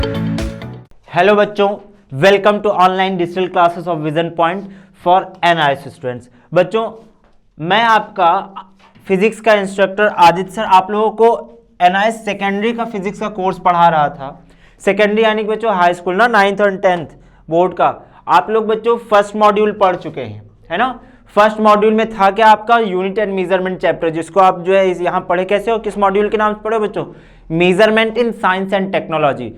Hello बच्चों, welcome to online digital classes of Vision Point for NIS students. बच्चों, मैं आपका फिजिक्स का इंस्ट्रक्टर आदित्य सर आप लोगों को एनआईएस सेकेंडरी का फिजिक्स का कोर्स पढ़ा रहा था। सेकेंडरी यानी कि बच्चों हाई स्कूल ना, 9th और 10th बोर्ड का। आप लोग बच्चों फर्स्ट मॉड्यूल पढ़ चुके हैं, है ना। फर्स्ट मॉड्यूल में था क्या आपका यूनिट एंड मेजरमेंट चैप्टर, जिसको आप जो है यहाँ पढ़े कैसे हो, किस मॉड्यूल के नाम से पढ़े बच्चों, measurement in science and technology.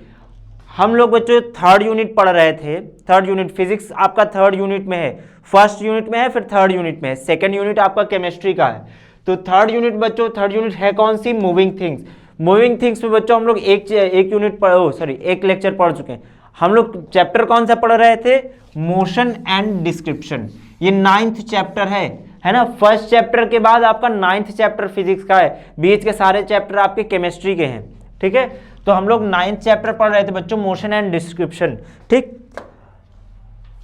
हम लोग बच्चों थर्ड यूनिट पढ़ रहे थे। थर्ड यूनिट फिजिक्स आपका थर्ड यूनिट में है, फर्स्ट यूनिट में है, फिर थर्ड यूनिट में है। सेकंड यूनिट आपका केमिस्ट्री का है। तो थर्ड यूनिट बच्चों, थर्ड यूनिट है कौन सी, मूविंग थिंग्स। मूविंग थिंग्स में बच्चों हम लोग एक लेक्चर पढ़ चुके हैं। हम लोग चैप्टर कौन सा पढ़ रहे थे, मोशन एंड डिस्क्रिप्शन। ये 9th चैप्टर है ना। फर्स्ट चैप्टर के बाद आपका 9th चैप्टर फिजिक्स का है, बीच के सारे चैप्टर आपके केमिस्ट्री के हैं, ठीक है। तो हम लोग 9th चैप्टर पढ़ रहे थे बच्चों, मोशन एंड डिस्क्रिप्शन, ठीक।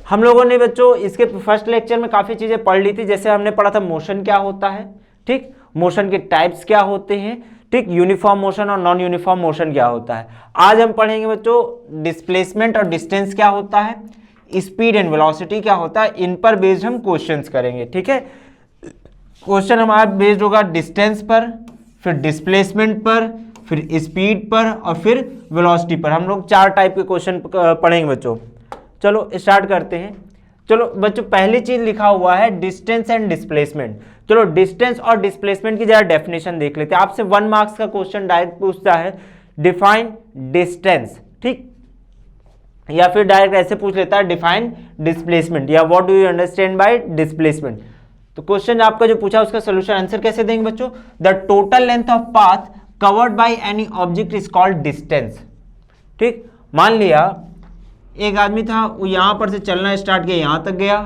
हम लोगों ने बच्चों इसके फर्स्ट लेक्चर में काफी चीजें पढ़ ली थी। जैसे हमने पढ़ा था मोशन क्या होता है, ठीक, मोशन के टाइप्स क्या होते हैं, ठीक, यूनिफॉर्म मोशन और नॉन यूनिफॉर्म मोशन क्या होता है। आज हम पढ़ेंगे बच्चों डिस्प्लेसमेंट और डिस्टेंस क्या होता है, स्पीड एंड वेलोसिटी क्या होता है। इन पर बेस्ड हम क्वेश्चंस करेंगे, ठीक है। क्वेश्चन हमारा बेस्ड होगा डिस्टेंस पर, फिर डिस्प्लेसमेंट पर, फिर स्पीड पर और फिर वेलोसिटी पर। हम लोग 4 टाइप के क्वेश्चन पढ़ेंगे बच्चों। चलो स्टार्ट करते हैं। चलो बच्चों, पहली चीज लिखा हुआ है डिस्टेंस एंड डिस्प्लेसमेंट। चलो डिस्टेंस और डिस्प्लेसमेंट की जरा डेफिनेशन देख लेते हैं। आपसे 1 मार्क्स का क्वेश्चन डायरेक्ट पूछता है, डिफाइन डिस्टेंस, ठीक, या फिर डायरेक्ट ऐसे पूछ लेता है डिफाइन डिस्प्लेसमेंट या what do you understand by displacement. तो क्वेश्चन आपका जो पूछा उसका सोल्यूशन आंसर कैसे देंगे बच्चों, the total length of path covered by any object is called distance, ठीक। मान लिया एक आदमी था, वो यहां पर से चलना स्टार्ट किया, यहां तक गया,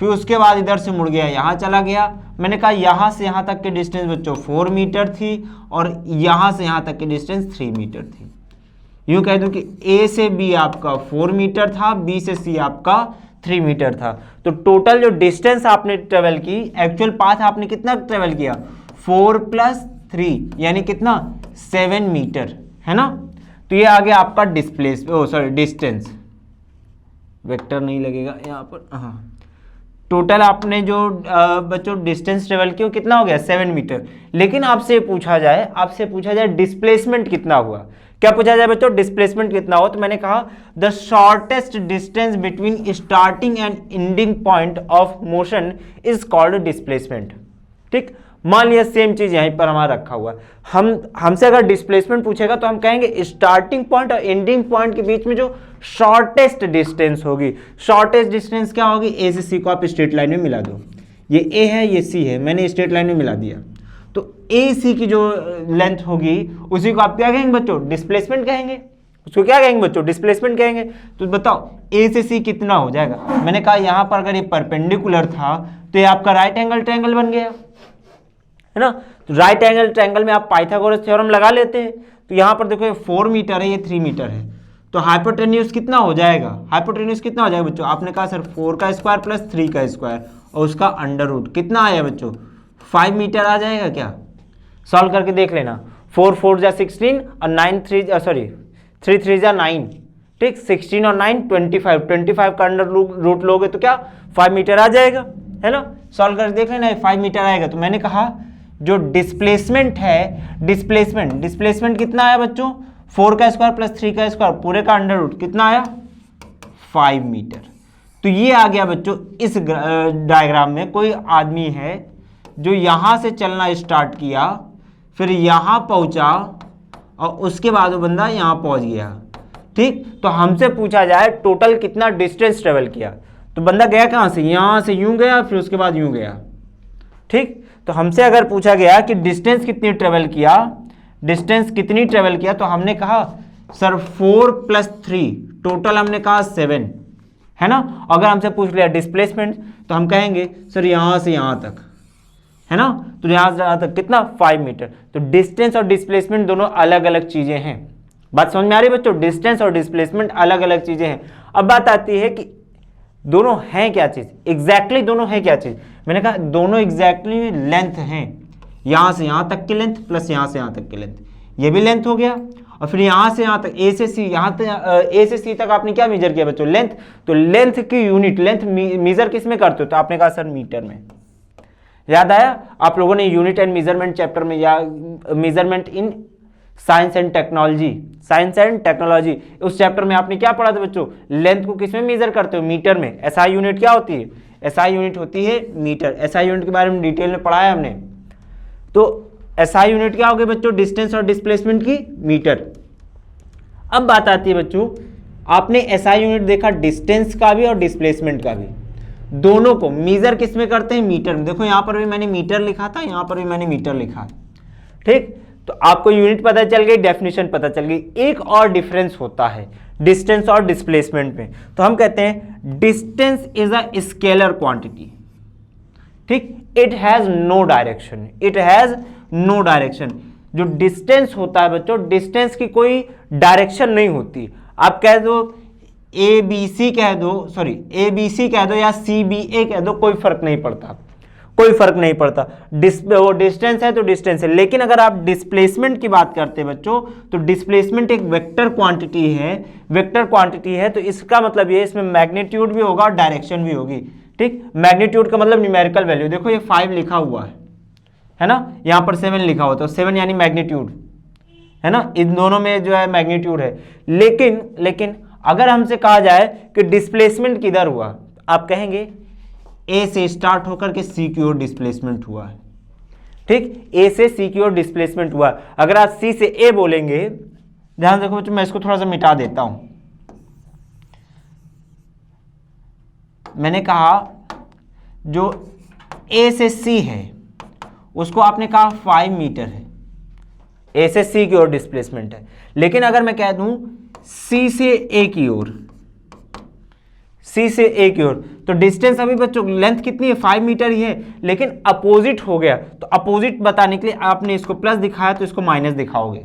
फिर उसके बाद इधर से मुड़ गया, यहां चला गया। मैंने कहा यहां से यहां तक की डिस्टेंस बच्चों 4 मीटर थी और यहां से यहां तक की डिस्टेंस 3 मीटर थी। यूं कह दूं कि ए से बी आपका 4 मीटर था, बी से सी आपका 3 मीटर था। तो टोटल जो डिस्टेंस आपने ट्रेवल की, एक्चुअल पाथ आपने कितना ट्रेवल किया, 4 + 3 यानी कितना, 7 मीटर, है ना। तो ये आ गया आपका डिस्टेंस। वेक्टर नहीं लगेगा यहाँ पर, हाँ। टोटल आपने जो बच्चों डिस्टेंस ट्रेवल की वो कितना हो गया, 7 मीटर। लेकिन आपसे पूछा जाए डिस्प्लेसमेंट कितना हुआ। क्या पूछा जाए बच्चों, डिस्प्लेसमेंट कितना हो। तो मैंने कहा the shortest distance between starting and ending point of motion is called displacement, ठीक। मान लिया सेम चीज यहीं पर हमारा रखा हुआ है। हमसे अगर डिस्प्लेसमेंट पूछेगा तो हम कहेंगे स्टार्टिंग पॉइंट और एंडिंग पॉइंट के बीच में जो शॉर्टेस्ट डिस्टेंस होगी। शॉर्टेस्ट डिस्टेंस क्या होगी, ए से सी को आप स्ट्रेट लाइन में मिला दो। ये ए है, ये सी है, मैंने स्ट्रेट लाइन में मिला दिया। तो ए सी की जो लेंथ होगी उसी को आप क्या कहेंगे बच्चों, डिस्प्लेसमेंट कहेंगे। उसको क्या कहेंगे बच्चों, डिस्प्लेसमेंट कहेंगे। तो बताओ ए से सी कितना हो जाएगा। मैंने कहा यहां पर अगर ये परपेंडिकुलर था तो ये आपका राइट एंगल ट्रायंगल बन गया, है ना। तो राइट एंगल ट्रायंगल में आप पाइथागोरस थ्योरम लगा लेते हैं। तो यहां पर देखो ये 4 मीटर है, ये 3 मीटर है। तो हाइपोटेन्यूज कितना हो जाएगा, हाइपोटेन्यूज कितना हो जाएगा बच्चों। आपने कहा सर 4 का स्क्वायर + 3 का स्क्वायर और उसका अंडर रूट कितना आया बच्चों, 5 मीटर आ जाएगा क्या। सॉल्व करके देख लेना। 4 4 जा 16 और 3 3 जा 9, ठीक। 16 और 9 25 का अंडर रूट लोगे तो क्या 5 मीटर आ जाएगा, है ना। सॉल्व करके देख लेना, 5 मीटर आएगा। तो मैंने कहा जो डिस्प्लेसमेंट है, डिस्प्लेसमेंट कितना आया बच्चों, 4 का स्क्वायर + 3 का स्क्वायर पूरे का अंडर रूट कितना आया, 5 मीटर। तो ये आ गया बच्चों। इस डायग्राम में कोई आदमी है जो यहां से चलना स्टार्ट किया, फिर यहां पहुंचा और उसके बाद वो बंदा यहां पहुंच गया, ठीक। तो हमसे पूछा जाए टोटल कितना डिस्टेंस ट्रेवल किया। तो बंदा गया कहां से, यहां से यूं गया, फिर उसके बाद यूं गया, ठीक। तो हमसे अगर पूछा गया कि डिस्टेंस कितनी ट्रेवल किया, तो हमने कहा सर 4 + 3 टोटल हमने कहा 7, है ना। अगर हमसे पूछ लिया डिस्प्लेसमेंट तो हम कहेंगे सर यहां से यहां तक, है ना। तो यहां से यहां तक कितना, 5 मीटर। तो डिस्टेंस और डिस्प्लेसमेंट दोनों अलग अलग चीजें हैं। बात समझ में आ रही है बच्चों, डिस्टेंस और डिस्प्लेसमेंट अलग अलग चीजें हैं। अब बात आती है कि दोनों हैं क्या चीज, एग्जैक्टली दोनों हैं क्या चीज। मैंने कहा दोनों एग्जैक्टली लेंथ हैं, यहां से यहां तक की लेंथ प्लस यहां से यहां तक की लेंथ, ये भी लेंथ हो गया। और फिर यहाँ से यहाँ तक ए से सी, यहाँ तक ए से सी तक आपने क्या मेजर किया बच्चों? लेंथ। तो लेंथ की यूनिट, लेंथ मेजर किस में करते हो? तो आपने कहा सर मीटर में। याद आया आप लोगों ने यूनिट एंड मेजरमेंट चैप्टर में, या measurement in science and technology, science and technology, उस चैप्टर में आपने क्या पढ़ा था बच्चों? लेंथ को किस में मेजर करते हो? मीटर में। एसआई यूनिट क्या होती है? एसआई यूनिट होती है मीटर। एसआई यूनिट के बारे में डिटेल में पढ़ा है हमने। तो एसआई यूनिट क्या हो गई बच्चों? डिस्टेंस और डिस्प्लेसमेंट की मीटर। अब बात आती है बच्चों, आपने एसआई यूनिट देखा डिस्टेंस का भी और डिस्प्लेसमेंट का भी, दोनों को मेजर किस में करते हैं? मीटर में। देखो यहां पर भी मैंने मीटर लिखा था, यहां पर भी मैंने मीटर लिखा है, ठीक। तो आपको यूनिट पता चल गई, डेफिनेशन पता चल गई। एक और डिफरेंस होता है डिस्टेंस और डिस्प्लेसमेंट में, तो हम कहते हैं distance is a scalar quantity, ठीक। It has no direction, it has no direction. जो डिस्टेंस होता है बच्चों, डिस्टेंस की कोई डायरेक्शन नहीं होती। आप कह दो ए बी सी कह दो, सॉरी ए बी सी कह दो या सी बी ए कह दो, कोई फर्क नहीं पड़ता, कोई फर्क नहीं पड़ता। वो डिस्टेंस है तो डिस्टेंस है। लेकिन अगर आप डिस्प्लेसमेंट की बात करते हैं बच्चों, तो डिस्प्लेसमेंट एक वेक्टर क्वांटिटी है, वेक्टर क्वांटिटी है। तो इसका मतलब ये, इसमें मैग्नीट्यूड भी होगा और डायरेक्शन भी होगी, ठीक। मैग्नीट्यूड का मतलब न्यूमेरिकल वैल्यू, देखो ये 5 लिखा हुआ है ना, यहाँ पर 7 लिखा हुआ, तो 7 यानी मैग्नीट्यूड है ना, इन दोनों में जो है मैग्नीट्यूड है। लेकिन अगर हमसे कहा जाए कि डिस्प्लेसमेंट किधर हुआ, आप कहेंगे ए से स्टार्ट होकर के सी की ओर डिस्प्लेसमेंट हुआ है, ठीक। ए से सी की ओर डिस्प्लेसमेंट हुआ। अगर आप सी से ए बोलेंगे, ध्यान देखो बच्चों, मैं इसको थोड़ा सा मिटा देता हूं। मैंने कहा जो ए से सी है उसको आपने कहा 5 मीटर है, ए से सी की ओर डिस्प्लेसमेंट है। लेकिन अगर मैं कह दूं सी से ए की ओर, सी से ए की ओर, तो डिस्टेंस अभी बच्चों लेंथ कितनी है? 5 मीटर ही है, लेकिन अपोजिट हो गया। तो अपोजिट बताने के लिए आपने इसको प्लस दिखाया तो इसको माइनस दिखाओगे,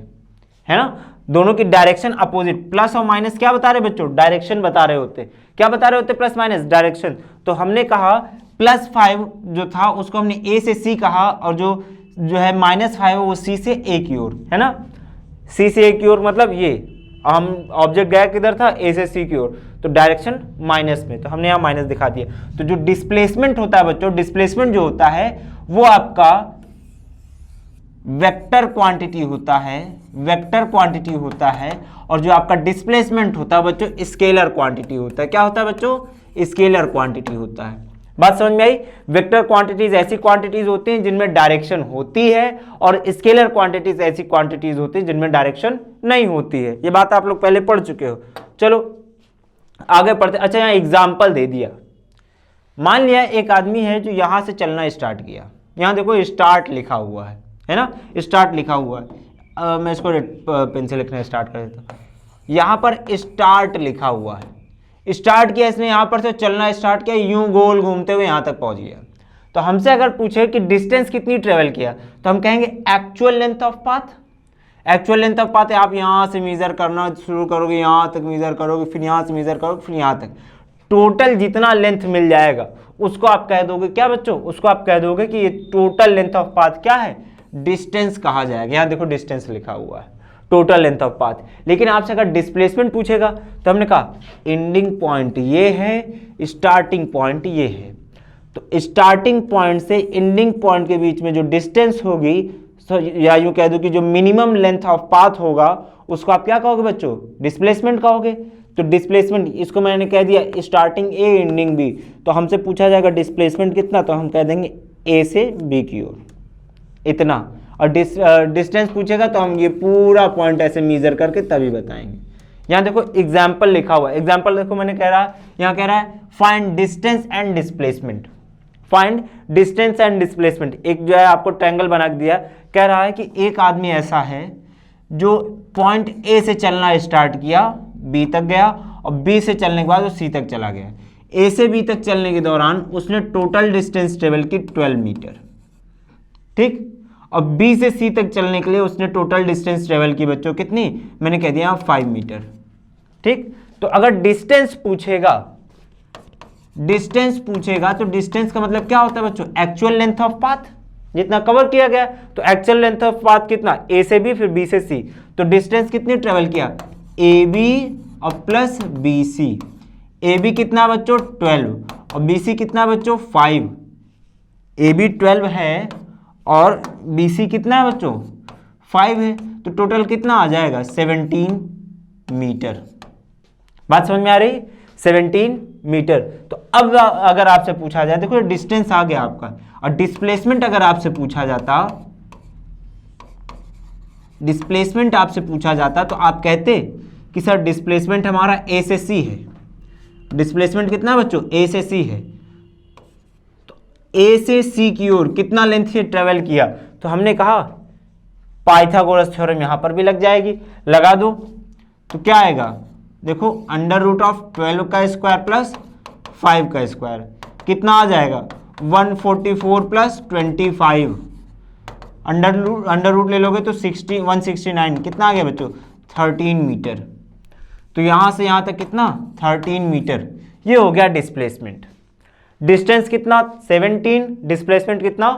है ना। दोनों की डायरेक्शन अपोजिट, प्लस और माइनस क्या बता रहे बच्चों? डायरेक्शन बता रहे होते। क्या बता रहे होते? Plus minus direction. तो हमने कहा +5 जो था उसको हमने ए से सी कहा, और जो है -5 है वो सी से ए की ओर, है ना। सी से ए की ओर मतलब ये हम ऑब्जेक्ट गया किधर था? ए से सी की ओर, तो डायरेक्शन माइनस में, तो हमने यहाँ माइनस दिखा दिया। तो जो डिस्प्लेसमेंट होता है बच्चों, डिस्प्लेसमेंट जो होता है वो आपका वेक्टर क्वांटिटी होता है, वेक्टर क्वांटिटी होता है। और जो आपका डिस्प्लेसमेंट होता है बच्चों, स्केलर क्वांटिटी होता है। क्या होता है बच्चों? स्केलर क्वांटिटी होता है। बात समझ में आई? वेक्टर क्वांटिटीज ऐसी क्वांटिटीज होती हैं जिनमें डायरेक्शन होती है, और स्केलर क्वांटिटीज ऐसी क्वांटिटीज होती है जिनमें डायरेक्शन नहीं होती है। ये बात आप लोग पहले पढ़ चुके हो। चलो आगे पढ़ते। अच्छा, यहाँ एग्जाम्पल दे दिया। मान लिया एक आदमी है जो यहां से चलना स्टार्ट किया, यहां देखो स्टार्ट लिखा हुआ है ना, स्टार्ट लिखा हुआ है। मैं इसको पेन से लिखना स्टार्ट कर देता हूं। यहां पर स्टार्ट लिखा हुआ है, स्टार्ट किया इसने, यहां पर से चलना स्टार्ट किया, यूं गोल घूमते हुए यहां तक पहुंच गया। तो हमसे अगर पूछे कि डिस्टेंस कितनी ट्रेवल किया, तो हम कहेंगे actual length of path. Actual length of path है, आप यहां से मेजर करना शुरू करोगे, यहां तक मेजर करोगे, फिर यहां से मेजर करोगे, फिर यहां तक, टोटल जितना लेंथ मिल जाएगा उसको आप कह दोगे क्या बच्चों? उसको आप कह दोगे कि ये टोटल लेंथ ऑफ पाथ क्या है? डिस्टेंस कहा जाएगा। यहां देखो डिस्टेंस लिखा हुआ है, टोटल लेंथ ऑफ पाथ। लेकिन आपसे अगर डिस्प्लेसमेंट पूछेगा तो हमने कहा एंडिंग पॉइंट ये है, स्टार्टिंग पॉइंट ये है। तो स्टार्टिंग पॉइंट से एंडिंग पॉइंट के बीच में जो डिस्टेंस होगी, या यूं कह दो कि जो मिनिमम लेंथ ऑफ पाथ होगा, उसको आप क्या कहोगे बच्चों? डिस्प्लेसमेंट कहोगे। तो डिस्प्लेसमेंट, इसको मैंने कह दिया स्टार्टिंग ए एंडिंग बी, तो हमसे पूछा जाएगा डिस्प्लेसमेंट कितना, तो हम कह देंगे ए से बी की ओर इतना। और डिस्टेंस पूछेगा तो हम ये पूरा पॉइंट ऐसे मेजर करके तभी बताएंगे। यहाँ देखो एग्जाम्पल लिखा हुआ है, एग्जाम्पल देखो मैंने कह रहा है, यहाँ कह रहा है find distance and displacement. Find distance and displacement. एक जो है आपको ट्रायंगल बना दिया, कह रहा है कि एक आदमी ऐसा है जो पॉइंट ए से चलना स्टार्ट किया, बी तक गया, और बी से चलने के बाद वो सी तक चला गया। ए से बी तक चलने के दौरान उसने टोटल डिस्टेंस ट्रेवल की 12 मीटर, ठीक। और बी से सी तक चलने के लिए उसने टोटल डिस्टेंस ट्रेवल की बच्चों कितनी? मैंने कह दिया 5 मीटर, ठीक। तो अगर डिस्टेंस पूछेगा, डिस्टेंस पूछेगा तो डिस्टेंस का मतलब क्या होता है बच्चों? Actual length of path. जितना कवर किया गया। तो एक्चुअल लेंथ ऑफ पाथ कितना, ए से बी फिर बी से सी, तो डिस्टेंस कितनी ट्रेवल किया, ए बी और plus B C. A B कितना बच्चों 12 और बी सी कितना बच्चों 5। ए बी 12 है और बी सी कितना है बच्चों 5 है, तो टोटल कितना आ जाएगा 17 मीटर। बात समझ में आ रही, 17 मीटर। तो अब अगर आपसे पूछा जाए, देखो डिस्टेंस आ गया आपका, और डिस्प्लेसमेंट अगर आपसे पूछा जाता, डिस्प्लेसमेंट आपसे पूछा जाता तो आप कहते कि सर डिस्प्लेसमेंट हमारा ए से सी है। डिस्प्लेसमेंट कितना बच्चों, ए से सी है, तो ए से सी की ओर कितना लेंथ से ट्रेवल किया, तो हमने कहा पाइथागोरस थ्योरम यहां पर भी लग जाएगी, लगा दो। तो क्या आएगा, देखो अंडर रूट ऑफ 12 का स्क्वायर प्लस 5 का स्क्वायर कितना आ जाएगा 144 प्लस 25, अंडर रूट ले लोगे तो 169, कितना आ गया बच्चों 13 मीटर। तो यहां से यहां तक कितना 13 मीटर, ये हो गया डिस्प्लेसमेंट। डिस्टेंस कितना 17, डिस्प्लेसमेंट कितना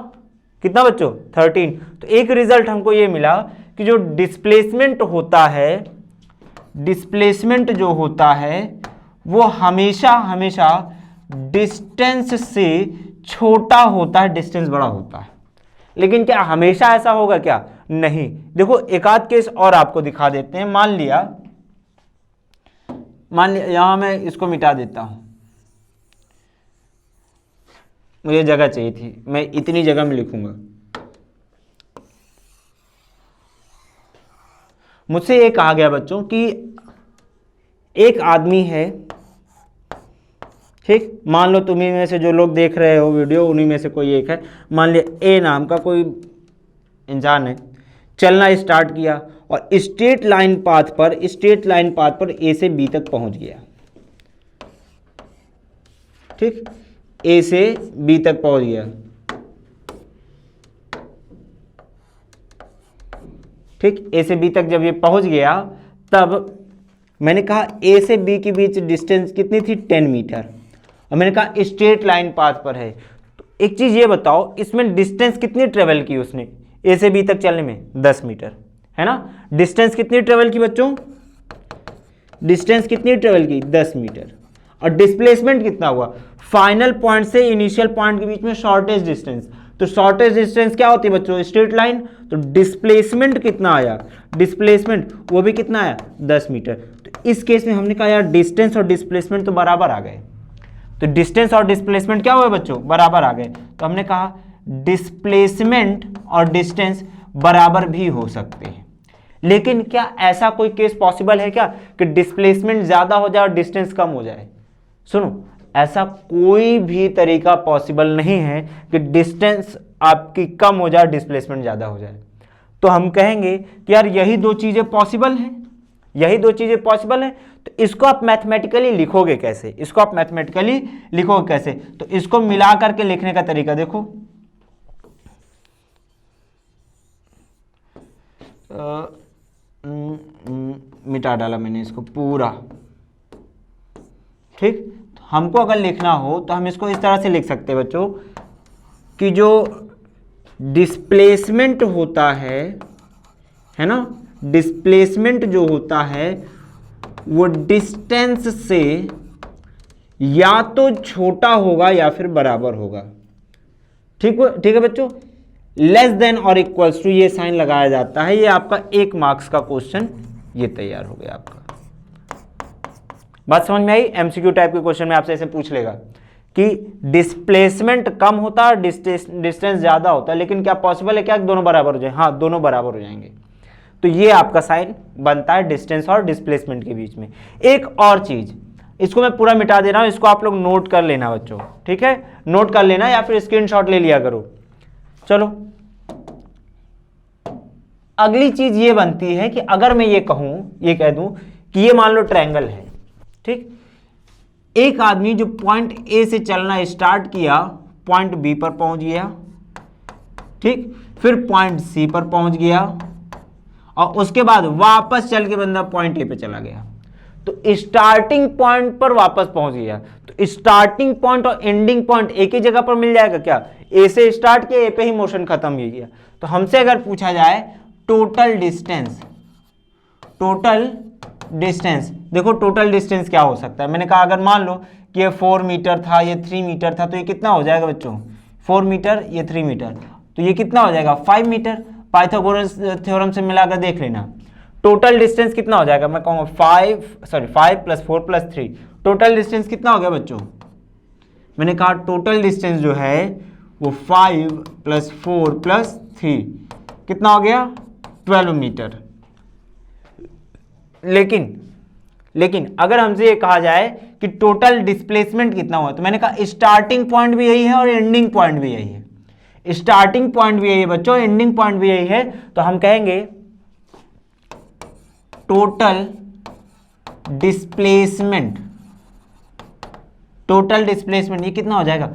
कितना बच्चों 13। तो एक रिजल्ट हमको ये मिला कि जो डिस्प्लेसमेंट होता है, डिस्प्लेसमेंट जो होता है वो हमेशा हमेशा डिस्टेंस से छोटा होता है, डिस्टेंस बड़ा होता है। लेकिन क्या हमेशा ऐसा होगा क्या, नहीं। देखो एक आध केस और आपको दिखा देते हैं। मान लिया यहां मैं इसको मिटा देता हूं, मुझे जगह चाहिए थी, मैं इतनी जगह में लिखूंगा। मुझसे ये कहा गया बच्चों कि एक आदमी है, ठीक, मान लो तुम्ही में से जो लोग देख रहे हो वीडियो उन्हीं में से कोई एक है, मान लिया ए नाम का कोई इंसान है, चलना स्टार्ट किया और स्ट्रेट लाइन पाथ पर ए से बी तक पहुंच गया, ठीक, ए से बी तक पहुंच गया, ठीक। ए से बी तक जब ये पहुंच गया तब मैंने कहा ए से बी के बीच डिस्टेंस कितनी थी 10 मीटर, और मैंने कहा स्ट्रेट लाइन पाथ पर है। तो एक चीज ये बताओ, इसमें डिस्टेंस कितनी ट्रेवल की उसने ए से बी तक चलने में 10 मीटर, है ना। डिस्टेंस कितनी ट्रेवल की बच्चों, डिस्टेंस कितनी ट्रेवल की 10 मीटर। और डिस्प्लेसमेंट कितना हुआ, फाइनल पॉइंट से इनिशियल पॉइंट के बीच में शॉर्टेज डिस्टेंस। तो शॉर्टेज डिस्टेंस क्या होती है बच्चों, स्ट्रेट लाइन। तो डिस्प्लेसमेंट कितना आया, डिस्प्लेसमेंट वो भी कितना आया 10 मीटर। तो इस केस में हमने कहा यार डिस्टेंस और डिस्प्लेसमेंट तो बराबर आ गए, तो डिस्टेंस और डिस्प्लेसमेंट क्या हुए बच्चों, बराबर आ गए। तो हमने कहा डिस्प्लेसमेंट और डिस्टेंस बराबर भी हो सकते हैं। लेकिन क्या ऐसा कोई केस पॉसिबल है क्या कि डिस्प्लेसमेंट ज्यादा हो जाए और डिस्टेंस कम हो जाए। सुनो, ऐसा कोई भी तरीका पॉसिबल नहीं है कि डिस्टेंस आपकी कम हो जाए डिस्प्लेसमेंट ज्यादा हो जाए। तो हम कहेंगे कि यार यही दो चीजें पॉसिबल हैं, यही दो चीजें पॉसिबल हैं। तो इसको आप मैथमेटिकली लिखोगे कैसे, इसको आप मैथमेटिकली लिखोगे कैसे। तो इसको मिला करके लिखने का तरीका देखो, मिटा डाला मैंने इसको पूरा, ठीक। हमको अगर लिखना हो तो हम इसको इस तरह से लिख सकते हैं बच्चों कि जो डिस्प्लेसमेंट होता है ना, डिस्प्लेसमेंट जो होता है वो डिस्टेंस से या तो छोटा होगा या फिर बराबर होगा, ठीक है बच्चों। लेस देन और इक्वल्स टू ये साइन लगाया जाता है। ये आपका 1 मार्क्स का क्वेश्चन ये तैयार हो गया आपका। बात समझ में आई। एमसीक्यू टाइप के क्वेश्चन में आपसे ऐसे पूछ लेगा कि डिस्प्लेसमेंट कम होता है, डिस्टेंस ज्यादा होता है, लेकिन क्या पॉसिबल है क्या दोनों बराबर हो जाए। हाँ, दोनों बराबर हो जाएंगे। तो ये आपका साइन बनता है डिस्टेंस और डिस्प्लेसमेंट के बीच में। एक और चीज, इसको मैं पूरा मिटा दे रहा हूं, इसको आप लोग नोट कर लेना बच्चों, ठीक है, नोट कर लेना या फिर स्क्रीनशॉट ले लिया करो। चलो, अगली चीज ये बनती है कि अगर मैं ये कह दूं कि ये मान लो ट्रायंगल है, ठीक। एक आदमी जो पॉइंट ए से चलना स्टार्ट किया, पॉइंट बी पर पहुंच गया, ठीक, फिर पॉइंट सी पर पहुंच गया और उसके बाद वापस चल के बंदा पॉइंट ए पे चला गया। तो स्टार्टिंग पॉइंट पर वापस पहुंच गया। तो स्टार्टिंग पॉइंट और एंडिंग पॉइंट एक ही जगह पर मिल जाएगा क्या, ए से स्टार्ट किया, ए पे ही मोशन खत्म ही किया। तो हमसे अगर पूछा जाए टोटल डिस्टेंस, देखो टोटल डिस्टेंस क्या हो सकता है। मैंने कहा अगर मान लो कि ये 4 मीटर था, ये 3 मीटर था, तो ये कितना हो जाएगा बच्चों, 4 मीटर, ये 3 मीटर, तो ये कितना हो जाएगा 5 मीटर। पाइथागोरस थ्योरम से मिलाकर देख लेना टोटल डिस्टेंस कितना हो जाएगा। मैं कहूँगा 5 + 4 + 3, टोटल डिस्टेंस कितना हो गया बच्चों। मैंने कहा टोटल डिस्टेंस जो है वो 5 + 4 + 3 कितना हो गया 12 मीटर। लेकिन अगर हमसे ये कहा जाए कि टोटल डिस्प्लेसमेंट कितना हुआ, तो मैंने कहा स्टार्टिंग पॉइंट भी यही है और एंडिंग पॉइंट भी यही है। स्टार्टिंग पॉइंट भी यही है बच्चों, एंडिंग पॉइंट भी यही है। तो हम कहेंगे टोटल डिस्प्लेसमेंट ये कितना हो जाएगा,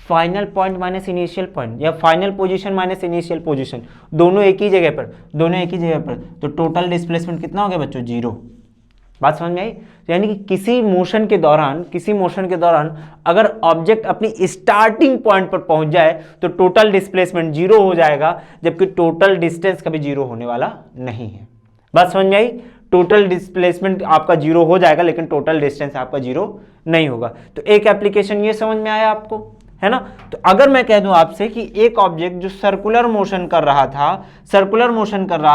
final point minus initial point, या final position minus initial position, दोनों एक ही जगह पर। तो टोटल डिस्प्लेसमेंट कितना हो गया बच्चों, 0। बात समझ में आई। तो यानी कि किसी मोशन के दौरान अगर ऑब्जेक्ट अपनी स्टार्टिंग पॉइंट पर पहुंच जाए तो टोटल डिस्प्लेसमेंट 0 हो जाएगा, जबकि टोटल डिस्टेंस कभी 0 होने वाला नहीं है। बात समझ में आई। टोटल डिस्प्लेसमेंट आपका 0 हो जाएगा, लेकिन टोटल डिस्टेंस आपका 0 नहीं होगा। तो एक एप्लीकेशन ये समझ में आया आपको, है ना। तो अगर मैं कह दूं आपसे कि एक ऑब्जेक्ट जो सर्कुलर मोशन कर रहा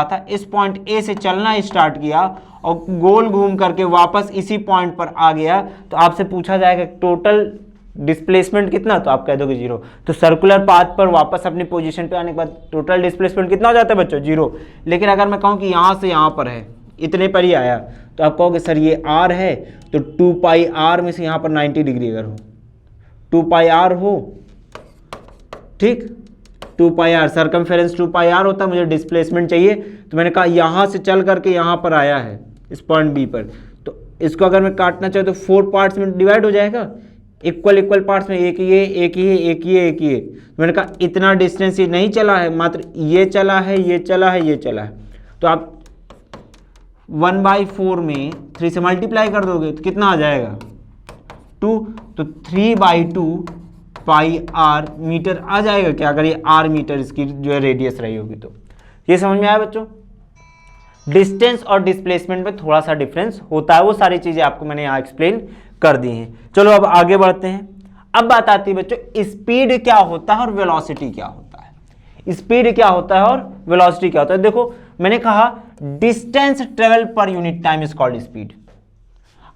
था, इस पॉइंट ए से चलना स्टार्ट किया और गोल घूम करके वापस इसी पॉइंट पर आ गया, तो आपसे पूछा जाएगा टोटल डिस्प्लेसमेंट कितना, तो आप कह दोगे 0। तो सर्कुलर पाथ पर वापस अपनी पोजीशन पे आने के बाद टोटल डिस्प्लेसमेंट कितना हो जाता है बच्चों, 0। लेकिन अगर मैं कहूँ कि यहाँ से यहाँ पर है, इतने पर ही आया, तो आप कहोगे सर ये r है, तो 2πr में से यहाँ पर 90 डिग्री अगर हो, 2πr हो, ठीक, 2πr सर्कमफेरेंस 2πr होता, मुझे डिस्प्लेसमेंट चाहिए। तो मैंने कहा यहाँ से चल करके यहाँ पर आया है इस पॉइंट बी पर, तो इसको अगर मैं काटना चाहूँ तो 4 पार्ट्स में डिवाइड हो जाएगा, इक्वल पार्ट्स में, एक ये। तो मैंने कहा इतना डिस्टेंस ये नहीं चला है, मात्र ये चला है। तो आप 1/4 में 3 से मल्टीप्लाई कर दोगे तो कितना आ जाएगा 2, तो 3/2 πr मीटर आ जाएगा क्या, अगर ये r मीटर इसकी जो है रेडियस रही होगी। तो ये समझ में आया बच्चों। डिस्टेंस और डिस्प्लेसमेंट में थोड़ा सा डिफरेंस होता है, वो सारी चीजें आपको मैंने यहाँ एक्सप्लेन कर दी हैं। चलो अब आगे बढ़ते हैं। अब बात आती है बच्चों स्पीड क्या होता है और वेलोसिटी क्या होता है। स्पीड क्या होता है और वेलोसिटी क्या होता है। देखो मैंने कहा distance travel per unit time is called speed.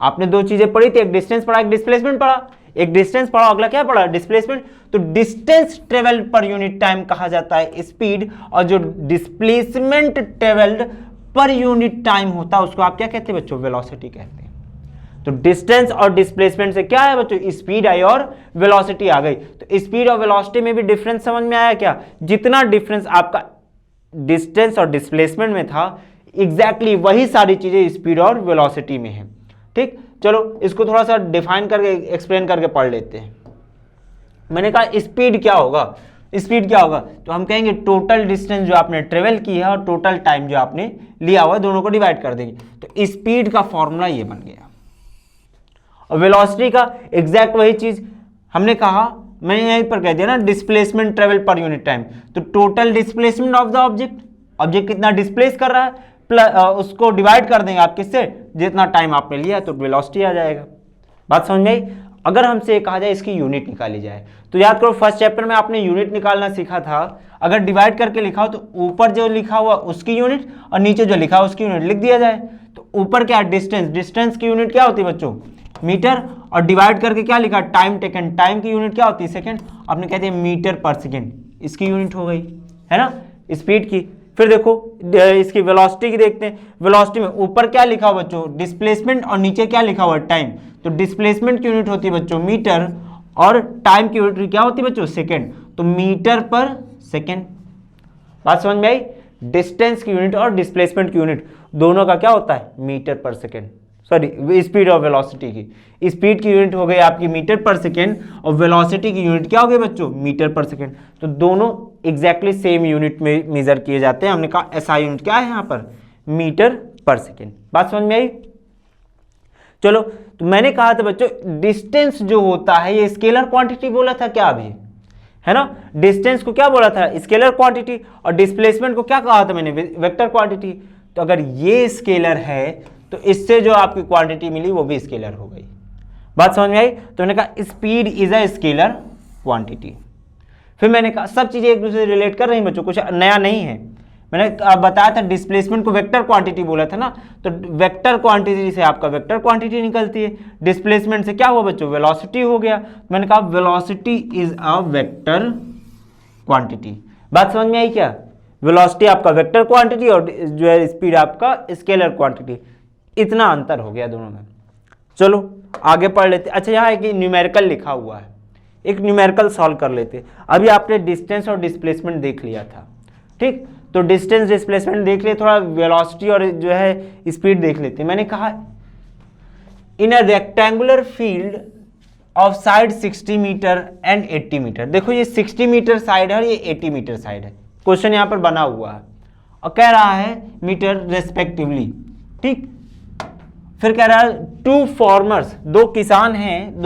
आपने दो चीजें पढ़ी थी, एक डिस्टेंस पढ़ा, एक डिस्प्लेसमेंट पढ़ा। एक डिस्टेंस पढ़ा, अगला क्या पढ़ा, डिस्प्लेसमेंट। तो distance travel per unit time कहा जाता है स्पीड, और जो डिस्प्लेसमेंट ट्रेवल्ड पर यूनिट टाइम होता है उसको आप क्या कहते हैं बच्चों, वेलोसिटी कहते हैं। तो डिस्टेंस और डिस्प्लेसमेंट से क्या है बच्चों, स्पीड आई और वेलोसिटी आ गई। तो स्पीड और वेलोसिटी में भी डिफरेंस समझ में आया क्या। जितना डिफरेंस आपका डिस्टेंस और डिस्प्लेसमेंट में था, एग्जैक्टली वही सारी चीजें स्पीड और वेलोसिटी में है। ठीक, चलो इसको थोड़ा सा डिफाइन करके एक्सप्लेन करके पढ़ लेते हैं। मैंने कहा स्पीड क्या होगा, तो हम कहेंगे टोटल डिस्टेंस जो आपने ट्रेवल की है और टोटल टाइम जो आपने लिया हुआ है, दोनों को डिवाइड कर देंगे। तो स्पीड का फॉर्मूला ये बन गया। और वेलोसिटी का एग्जैक्ट वही चीज हमने कहा, मैंने यहीं पर कह दिया ना, displacement travel per unit time. तो total displacement of the object कितना डिस्प्लेस कर रहा है, उसको डिवाइड कर देंगे आप किससे, जितना टाइम आपने लिया, तो वेलोसिटी आ जाएगा। बात समझ में आई। अगर हमसे ये कहा जाए इसकी यूनिट निकाली जाए, तो याद करो फर्स्ट चैप्टर में आपने यूनिट निकालना सीखा था। अगर डिवाइड करके लिखा हो तो ऊपर जो लिखा हुआ उसकी यूनिट और नीचे जो लिखा हो उसकी यूनिट लिख दिया जाए। तो ऊपर क्या, डिस्टेंस की यूनिट क्या होती है बच्चों, मीटर, और डिवाइड करके क्या लिखा, टाइम टेकन, टाइम की यूनिट क्या होती है, सेकंड। आपने कहते हैं मीटर पर सेकंड, इसकी यूनिट हो गई, है ना, स्पीड की। फिर देखो इसकी वेलोसिटी की देखते हैं। वेलोसिटी में ऊपर क्या लिखा हुआ बच्चों, डिस्प्लेसमेंट, और नीचे क्या लिखा हुआ, टाइम। तो डिस्प्लेसमेंट की यूनिट होती है बच्चों मीटर, और टाइम की यूनिट क्या होती है बच्चों, सेकंड। तो मीटर पर सेकंड। बात समझ में आई। डिस्टेंस की यूनिट और डिस्प्लेसमेंट की यूनिट दोनों का क्या होता है, मीटर पर सेकंड। सॉरी, स्पीड और वेलोसिटी की, स्पीड की यूनिट हो गई आपकी मीटर पर सेकेंड, और वेलोसिटी की यूनिट क्या हो गई बच्चों, मीटर पर सेकेंड। तो दोनों एग्जैक्टली सेम यूनिट में मेजर किए जाते हैं। हमने कहा एसआई यूनिट क्या है यहाँ पर, मीटर पर सेकेंड। बात समझ में आई। चलो, तो मैंने कहा था बच्चों डिस्टेंस जो होता है ये स्केलर क्वांटिटी बोला था क्या अभी, है ना। डिस्टेंस को क्या बोला था, स्केलर क्वांटिटी, और डिस्प्लेसमेंट को क्या कहा था मैंने, वेक्टर क्वांटिटी। तो अगर ये स्केलर है तो इससे जो आपकी क्वांटिटी मिली वो भी स्केलर हो गई। बात समझ में आई। तो मैंने कहा speed is a scalar quantity. फिर मैंने कहा सब चीजें एक दूसरे से रिलेट कर रही बच्चों, कुछ नया नहीं है। मैंने बताया था डिस्प्लेसमेंट को वेक्टर क्वांटिटी बोला था ना, तो वेक्टर क्वांटिटी से आपका वेक्टर क्वांटिटी निकलती है। डिस्प्लेसमेंट से क्या हुआ बच्चों, वेलोसिटी हो गया। मैंने कहा velocity is a vector quantity. बात समझ में आई क्या, वेलोसिटी आपका वेक्टर क्वांटिटी और जो है स्पीड आपका स्केलर क्वांटिटी, इतना अंतर हो गया दोनों में। चलो आगे पढ़ लेते। अच्छा यहाँ एक न्यूमेरिकल लिखा हुआ है, एक न्यूमेरिकल सॉल्व कर लेते। अभी आपने डिस्टेंस और डिस्प्लेसमेंट देख लिया था, ठीक। तो डिस्टेंस डिस्प्लेसमेंट देख लिए, थोड़ा वेलोसिटी और जो है स्पीड देख लेते। मैंने कहा in a rectangular field of side 60 metre and 80 metre. देखो ये 60 मीटर साइड है और ये 80 मीटर साइड है। क्वेश्चन यहाँ पर बना हुआ है और कह रहा है मीटर रेस्पेक्टिवली, ठीक। फिर कह रहा है टू फार्मर्स, दो किसान हैं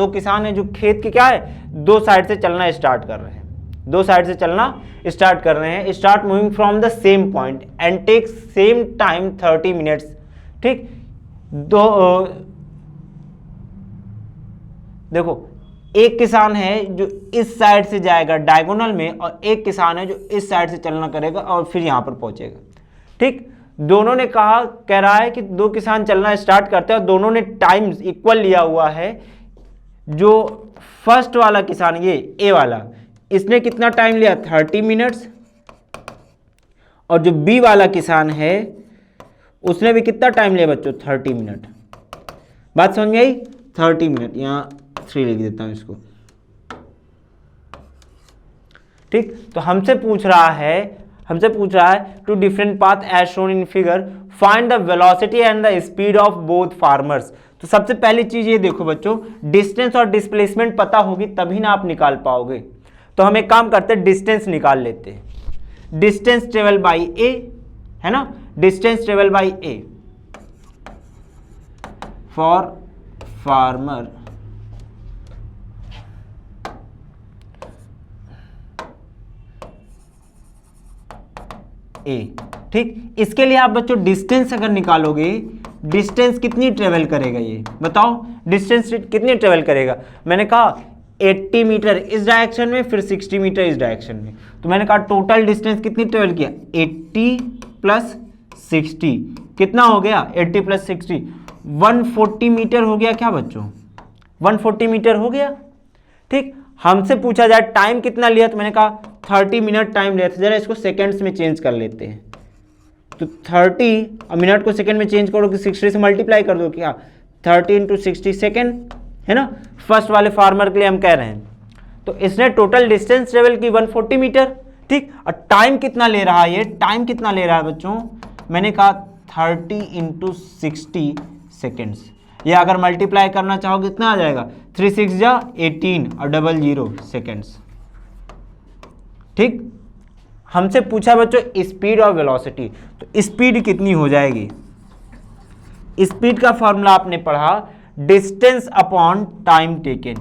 जो खेत के क्या है, दो साइड से चलना स्टार्ट कर रहे हैं, दो साइड से चलना स्टार्ट कर रहे हैं। Start moving from the same point and take same time 30 minutes, ठीक। देखो एक किसान है जो इस साइड से जाएगा डायगोनल में, और एक किसान है जो इस साइड से चलना करेगा और फिर यहां पर पहुंचेगा, ठीक। दोनों ने कह रहा है कि दो किसान चलना स्टार्ट करते हैं और दोनों ने टाइम इक्वल लिया हुआ है। जो फर्स्ट वाला किसान, ये ए वाला, इसने कितना टाइम लिया, 30 मिनट्स, और जो बी वाला किसान है उसने भी कितना टाइम लिया बच्चों, 30 मिनट। बात समझ में आई, 30 मिनट, यहाँ 3 लिख देता हूं इसको, ठीक। तो हमसे पूछ रहा है two different path as shown in figure, find the velocity and the speed of both farmers. तो सबसे पहली चीज ये देखो बच्चों, डिस्टेंस और डिस्प्लेसमेंट पता होगी तभी ना आप निकाल पाओगे। तो हम एक काम करते हैं, डिस्टेंस निकाल लेते हैं। डिस्टेंस ट्रेवल बाई ए, है ना, distance travel by A for farmer A, ठीक। इसके लिए आप बच्चों डिस्टेंस अगर निकालोगे, डिस्टेंस कितनी ट्रेवल करेगा, ये बताओ डिस्टेंस कितनी ट्रेवल करेगा। मैंने कहा 80 मीटर इस डायरेक्शन में, फिर 60 मीटर इस डायरेक्शन में। तो मैंने कहा टोटल डिस्टेंस कितनी ट्रेवल किया, 80 प्लस 60 कितना हो गया, 80 प्लस 60 140 मीटर हो गया क्या बच्चों, 140 मीटर हो गया, ठीक। हमसे पूछा जाए टाइम कितना लिया, तो मैंने कहा 30 मिनट टाइम लिया था। जरा इसको सेकंड्स में चेंज कर लेते हैं। तो 30 मिनट को सेकंड में चेंज करो कि 60 से मल्टीप्लाई कर दो, क्या 30 इंटू 60 सेकेंड, है ना। फर्स्ट वाले फार्मर के लिए हम कह रहे हैं। तो इसने टोटल डिस्टेंस ट्रेवल की 140 मीटर, ठीक। और टाइम कितना ले रहा है, ये टाइम कितना ले रहा है बच्चों, मैंने कहा 30 इंटू 60 सेकेंड्स। ये अगर मल्टीप्लाई करना चाहोगे कितना आ जाएगा, 3 6 जा 18 और 00 सेकेंड्स, ठीक। हमसे पूछा बच्चों स्पीड और वेलोसिटी, तो स्पीड कितनी हो जाएगी। स्पीड का फॉर्मूला आपने पढ़ा, डिस्टेंस अपॉन टाइम टेकन,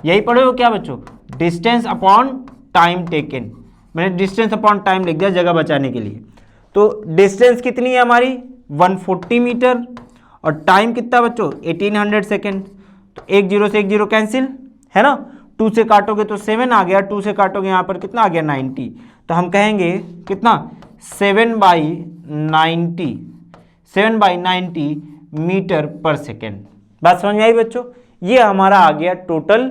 यही पढ़े हो क्या बच्चों, डिस्टेंस अपॉन टाइम टेकन। मैंने डिस्टेंस अपॉन टाइम लिख दिया जगह बचाने के लिए। तो डिस्टेंस कितनी है हमारी 140 मीटर, और टाइम कितना बच्चों 1800 सेकेंड। तो 1 0 से 1 0 कैंसिल, है ना। 2 से काटोगे तो 7 आ गया, 2 से काटोगे यहाँ पर कितना आ गया 90। तो हम कहेंगे कितना 7/90 मीटर पर सेकेंड। बात समझ में आई बच्चों। ये हमारा आ गया टोटल,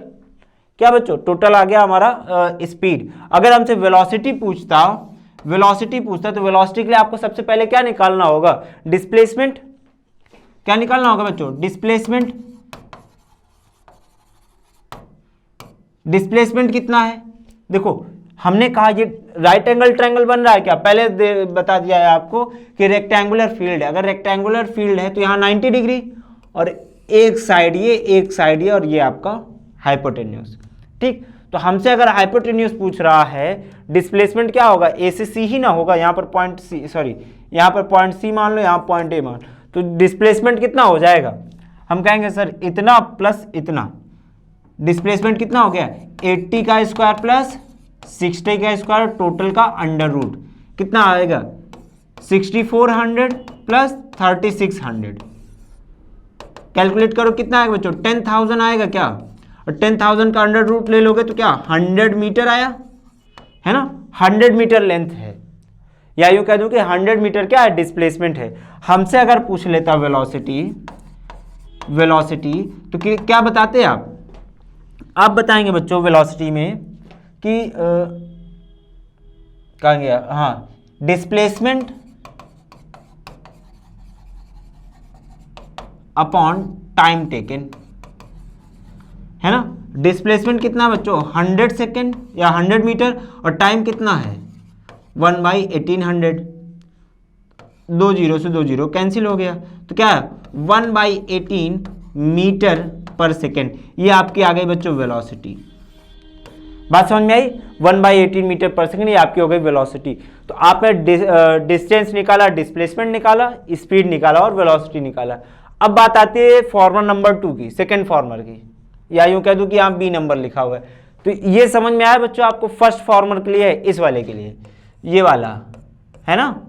क्या बच्चों, टोटल आ गया हमारा स्पीड। अगर हमसे वेलोसिटी पूछता तो वेलोसिटी के लिए आपको सबसे पहले क्या निकालना होगा, डिस्प्लेसमेंट। क्या निकालना होगा बच्चों, डिस्प्लेसमेंट कितना है। देखो हमने कहा ये राइट एंगल ट्रायंगल बन रहा है क्या, पहले बता दिया है आपको कि रेक्टेंगुलर फील्ड है। अगर रेक्टेंगुलर फील्ड है तो यहाँ 90 डिग्री, और एक साइड ये और ये आपका हाइपोटेन्यूज, ठीक। तो हमसे अगर हाइपोटेन्यूज पूछ रहा है, डिस्प्लेसमेंट क्या होगा, ए से सी ही ना होगा। यहाँ पर पॉइंट सी, सॉरी यहाँ पर पॉइंट सी मान लो, यहाँ पॉइंट ए मान, तो डिस्प्लेसमेंट कितना हो जाएगा, हम कहेंगे सर इतना प्लस इतना, डिस्प्लेसमेंट कितना हो गया 80 का स्क्वायर प्लस 60 का स्क्वायर, टोटल का अंडर रूट कितना आएगा 6400 प्लस 3600। कैलकुलेट करो कितना आएगा बच्चों 10,000 आएगा क्या, और 10,000 का अंडर रूट ले लोगे तो क्या 100 मीटर आया है ना, 100 मीटर लेंथ है, या यूं कह दूं कि 100 मीटर क्या है डिस्प्लेसमेंट है। हमसे अगर पूछ लेता वेलोसिटी तो क्या बताते आप बताएंगे बच्चों वेलोसिटी में कि कहाँ गया, हाँ डिस्प्लेसमेंट अपॉन टाइम टेकन, है ना। डिस्प्लेसमेंट कितना बच्चों 100 सेकेंड या 100 मीटर, और टाइम कितना है 1/1800, 2 जीरो से 2 जीरो कैंसिल हो गया, तो क्या है 1/18 मीटर पर सेकेंड। ये आपकी आ गई बच्चों वेलोसिटी। बात समझ में आई, 1/18 मीटर पर सेकेंड ये आपकी हो गई वेलोसिटी। तो आपने डिस्टेंस निकाला, डिस्प्लेसमेंट निकाला, स्पीड निकाला और वेलोसिटी निकाला। अब बात आती है फॉर्मर नंबर 2 की, सेकेंड फॉर्मर की, या यूं कह दूं कि यहाँ बी नंबर लिखा हुआ है। तो ये समझ में आया बच्चों आपको, फर्स्ट फॉर्मर के लिए है, इस वाले के लिए ये वाला है ना,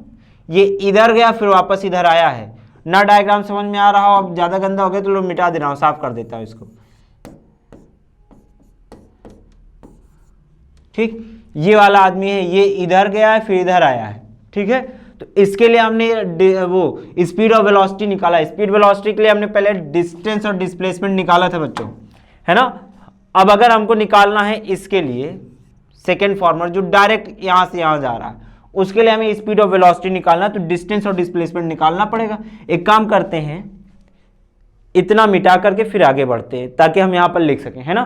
ये इधर गया फिर वापस इधर आया है ना। डायग्राम समझ में आ रहा हो, अब ज्यादा गंदा हो गया तो लोग मिटा दे रहा हूं, साफ कर देता हूं इसको, ठीक। ये वाला आदमी है, ये इधर गया है फिर इधर आया है, ठीक है। तो इसके लिए हमने वो स्पीड और वेलोसिटी निकाला। स्पीड वेलोसिटी के लिए हमने पहले डिस्टेंस और डिस्प्लेसमेंट निकाला था बच्चों, है ना। अब अगर हमको निकालना है इसके लिए सेकेंड फॉर्मर जो डायरेक्ट यहां से यहां जा रहा है, उसके लिए हमें स्पीड और वेलोसिटी निकालना, तो डिस्टेंस और डिस्प्लेसमेंट निकालना पड़ेगा। एक काम करते हैं, इतना मिटा करके फिर आगे बढ़ते हैं ताकि हम यहां पर लिख सकें, है ना।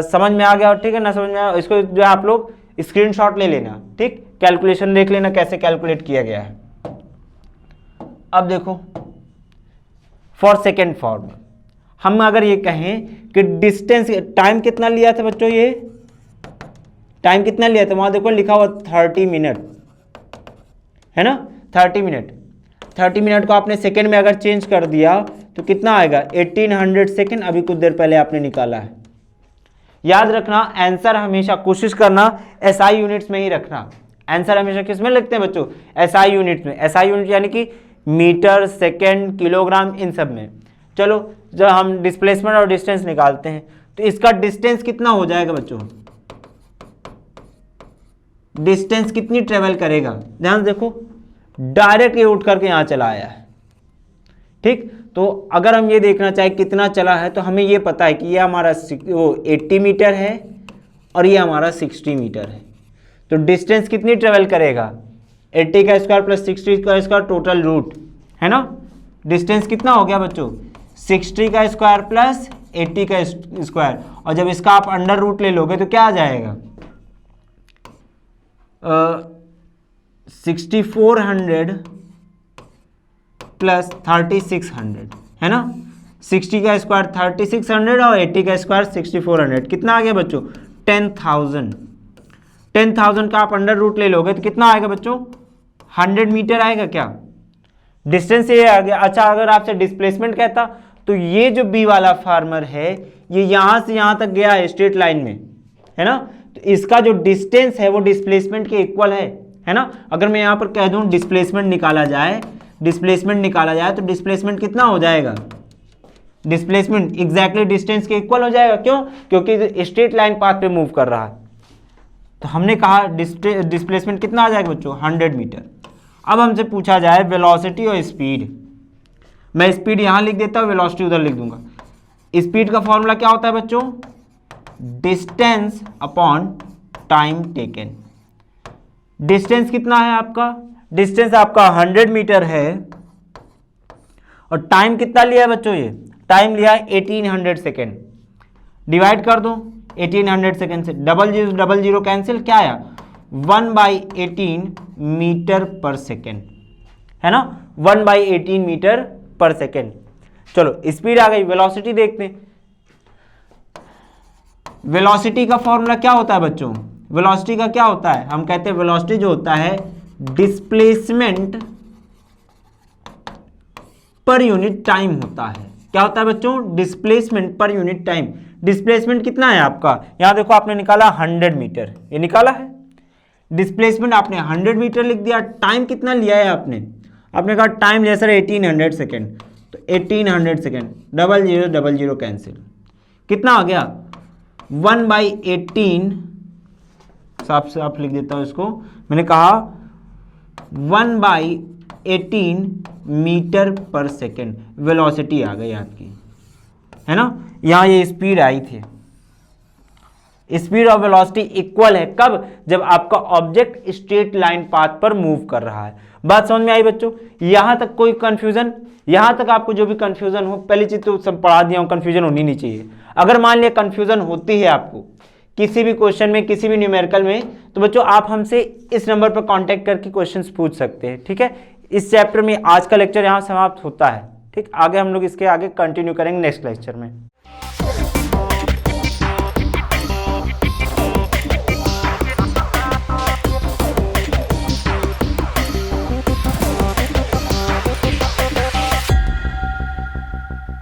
समझ में आ गया, ठीक है ना, समझ में आया, इसको जो है आप लोग स्क्रीनशॉट ले लेना, ठीक। कैलकुलेशन देख लेना कैसे कैलकुलेट किया गया है। अब देखो फॉर सेकेंड फॉर्मर हम अगर ये कहें कि डिस्टेंस, टाइम कितना लिया था बच्चों, ये टाइम कितना लिया था, वहां देखो लिखा हुआ 30 मिनट, है ना। 30 मिनट, 30 मिनट को आपने सेकेंड में अगर चेंज कर दिया तो कितना आएगा 1800 सेकेंड, अभी कुछ देर पहले आपने निकाला है। याद रखना आंसर हमेशा कोशिश करना SI यूनिट्स में ही रखना। आंसर हमेशा किस में लिखते हैं बच्चों, SI यूनिट्स में। SI यूनिट यानी कि मीटर, सेकेंड, किलोग्राम, इन सब में। चलो जब हम डिस्प्लेसमेंट और डिस्टेंस निकालते हैं तो इसका डिस्टेंस कितना हो जाएगा बच्चों, डिस्टेंस कितनी ट्रेवल करेगा, ध्यान देखो डायरेक्ट ये उठ करके यहां चला आया है, ठीक। तो अगर हम ये देखना चाहे कितना चला है तो हमें ये पता है कि ये हमारा 80 मीटर है और ये हमारा 60 मीटर है। तो डिस्टेंस कितनी ट्रेवल करेगा 80 का स्क्वायर प्लस 60 का स्क्वायर, टोटल रूट, है ना। डिस्टेंस कितना हो गया बच्चों 60 का स्क्वायर प्लस 80 का स्क्वायर, और जब इसका आप अंडर रूट ले लोगे तो क्या आ जाएगा 6400 प्लस 3600, है ना। 60 का स्क्वायर 3600 और 80 का स्क्वायर 6400, कितना आ गया बच्चों 10,000। 10,000 का आप अंडर रूट ले लोगे तो कितना आएगा बच्चों 100 मीटर आएगा क्या, डिस्टेंस ये आ गया। अच्छा अगर आपसे डिस्प्लेसमेंट कहता तो ये जो बी वाला फार्मर है ये यहां से यहां तक गया है स्ट्रेट लाइन में, है ना। तो इसका जो डिस्टेंस है वो डिस्प्लेसमेंट के इक्वल है ना। अगर मैं यहां पर कह दूं डिस्प्लेसमेंट निकाला जाए तो डिस्प्लेसमेंट कितना हो जाएगा, डिस्प्लेसमेंट एग्जैक्टली डिस्टेंस के इक्वल हो जाएगा। क्यों, क्योंकि स्ट्रेट लाइन पाथ पे मूव कर रहा है। तो हमने कहा डिस्प्लेसमेंट कितना आ जाएगा बच्चों 100 मीटर। अब हमसे पूछा जाए वेलोसिटी और स्पीड, मैं स्पीड यहां लिख देता हूं, वेलोसिटी उधर लिख दूंगा। स्पीड का फॉर्मूला क्या होता है बच्चों, distance upon time taken. Distance कितना है आपका, डिस्टेंस आपका 100 मीटर है और टाइम कितना लिया है बच्चों, ये टाइम लिया है 1800 सेकेंड। डिवाइड कर दो 1800 सेकेंड से, डबल जीरो कैंसिल, क्या आया 1/18 मीटर पर सेकेंड, है ना। 1/18 मीटर पर सेकेंड। चलो स्पीड आ गई, वेलोसिटी देखते हैं। वेलोसिटी का फॉर्मूला क्या होता है बच्चों, वेलोसिटी का क्या होता है, हम कहते हैं वेलोसिटी जो होता है डिस्प्लेसमेंट पर यूनिट टाइम होता है। क्या होता है बच्चों, डिस्प्लेसमेंट पर यूनिट टाइम। डिस्प्लेसमेंट कितना है आपका, यहां देखो आपने निकाला 100 मीटर, ये निकाला है। डिस्प्लेसमेंट आपने 100 मीटर लिख दिया, टाइम कितना लिया है आपने कहा टाइम लिया सर 1800 सेकेंड, तो 1800 सेकेंड, 0000 कैंसिल, कितना आ गया 1/18, साफ लिख देता हूं इसको, मैंने कहा 1/18 मीटर पर सेकेंड वेलोसिटी आ गई आपकी, है ना। यहां ये स्पीड आई थी, स्पीड और वेलोसिटी इक्वल है कब, जब आपका ऑब्जेक्ट स्ट्रेट लाइन पाथ पर मूव कर रहा है। बात समझ में आई बच्चों, यहां तक कोई कंफ्यूजन, यहां तक आपको जो भी कंफ्यूजन हो, पहली चीज तो सब पढ़ा दिया हूं, कंफ्यूजन होनी नहीं चाहिए। अगर मान लिया कंफ्यूजन होती है आपको किसी भी क्वेश्चन में, किसी भी न्यूमेरिकल में, तो बच्चों आप हमसे इस नंबर पर कांटेक्ट करके क्वेश्चंस पूछ सकते हैं, ठीक है। इस चैप्टर में आज का लेक्चर यहां समाप्त होता है, ठीक। आगे हम लोग इसके आगे कंटिन्यू करेंगे नेक्स्ट लेक्चर में।